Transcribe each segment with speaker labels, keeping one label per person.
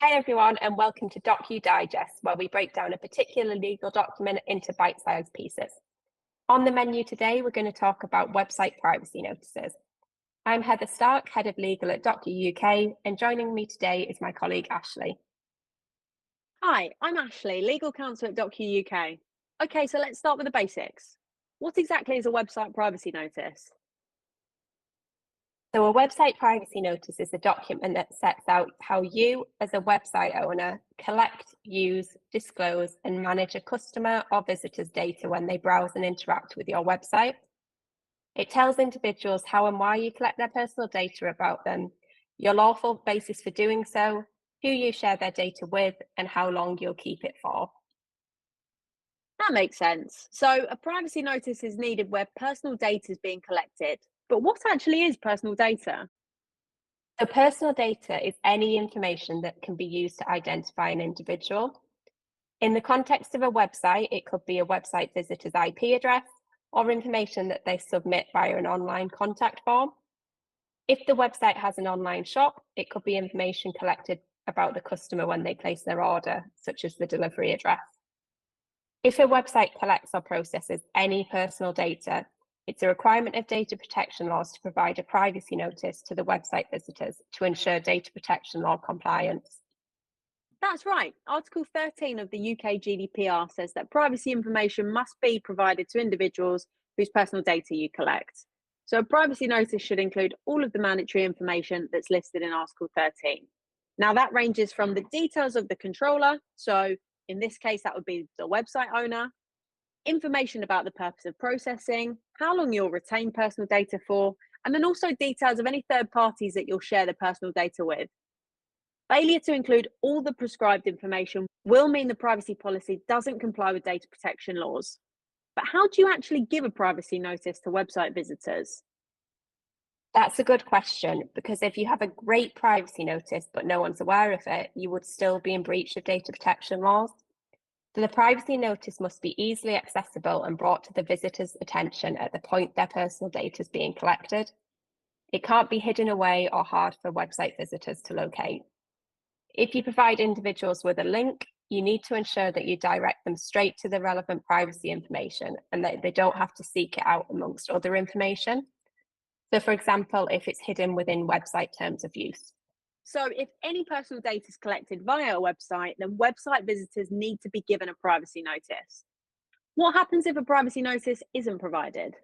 Speaker 1: Hi everyone, and welcome to Docue Digest, where we break down a particular legal document into bite-sized pieces. On the menu today, we're going to talk about website privacy notices. I'm Heather Stark, Head of Legal at Docue UK, and joining me today is my colleague Ashley.
Speaker 2: Hi, I'm Ashley, Legal Counsel at Docue UK. Okay, so let's start with the basics. What exactly is a website privacy notice?
Speaker 1: So a website privacy notice is a document that sets out how you, as a website owner, collect, use, disclose, and manage a customer or visitor's data when they browse and interact with your website. It tells individuals how and why you collect their personal data about them, your lawful basis for doing so, who you share their data with, and how long you'll keep it for.
Speaker 2: That makes sense. So, a privacy notice is needed where personal data is being collected. But what actually is personal data?
Speaker 1: So personal data is any information that can be used to identify an individual. In the context of a website, it could be a website visitor's IP address or information that they submit via an online contact form. If the website has an online shop, it could be information collected about the customer when they place their order, such as the delivery address. If a website collects or processes any personal data, it's a requirement of data protection laws to provide a privacy notice to the website visitors to ensure data protection law compliance.
Speaker 2: That's right. Article 13 of the UK GDPR says that privacy information must be provided to individuals whose personal data you collect. So, a privacy notice should include all of the mandatory information that's listed in Article 13. Now, that ranges from the details of the controller, so in this case, that would be the website owner, information about the purpose of processing, how long you'll retain personal data for, and then also details of any third parties that you'll share the personal data with. Failure to include all the prescribed information will mean the privacy policy doesn't comply with data protection laws. But how do you actually give a privacy notice to website visitors?
Speaker 1: That's a good question, because if you have a great privacy notice but no one's aware of it, you would still be in breach of data protection laws. So the privacy notice must be easily accessible and brought to the visitor's attention at the point their personal data is being collected. It can't be hidden away or hard for website visitors to locate. If you provide individuals with a link, you need to ensure that you direct them straight to the relevant privacy information and that they don't have to seek it out amongst other information. So, for example, if it's hidden within website terms of use.
Speaker 2: So, if any personal data is collected via a website, then website visitors need to be given a privacy notice. What happens if a privacy notice isn't provided?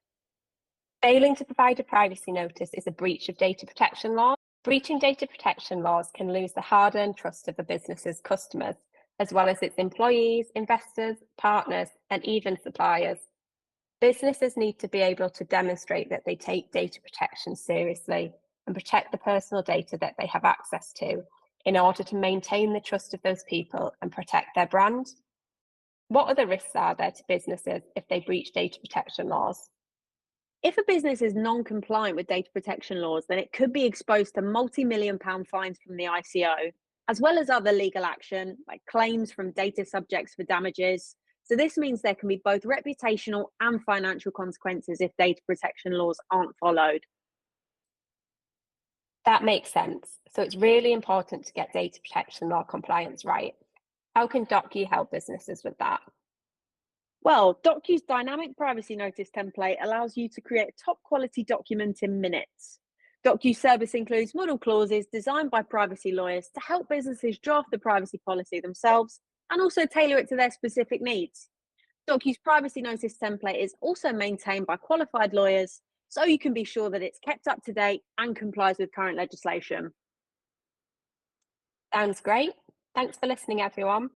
Speaker 1: Failing to provide a privacy notice is a breach of data protection law. Breaching data protection laws can lose the hard-earned trust of a business's customers, as well as its employees, investors, partners, and even suppliers. Businesses need to be able to demonstrate that they take data protection seriously and protect the personal data that they have access to in order to maintain the trust of those people and protect their brand. What other risks are there to businesses if they breach data protection laws?
Speaker 2: If a business is non compliant with data protection laws, then it could be exposed to multi million pound fines from the ICO, as well as other legal action like claims from data subjects for damages. So, this means there can be both reputational and financial consequences if data protection laws aren't followed.
Speaker 1: That makes sense. So it's really important to get data protection law compliance right. How can Docu help businesses with that?
Speaker 2: Well, Docu's dynamic privacy notice template allows you to create a top quality document in minutes. Docu's service includes model clauses designed by privacy lawyers to help businesses draft the privacy policy themselves and also tailor it to their specific needs. Docu's privacy notice template is also maintained by qualified lawyers, so you can be sure that it's kept up to date and complies with current legislation.
Speaker 1: Sounds great. Thanks for listening, everyone.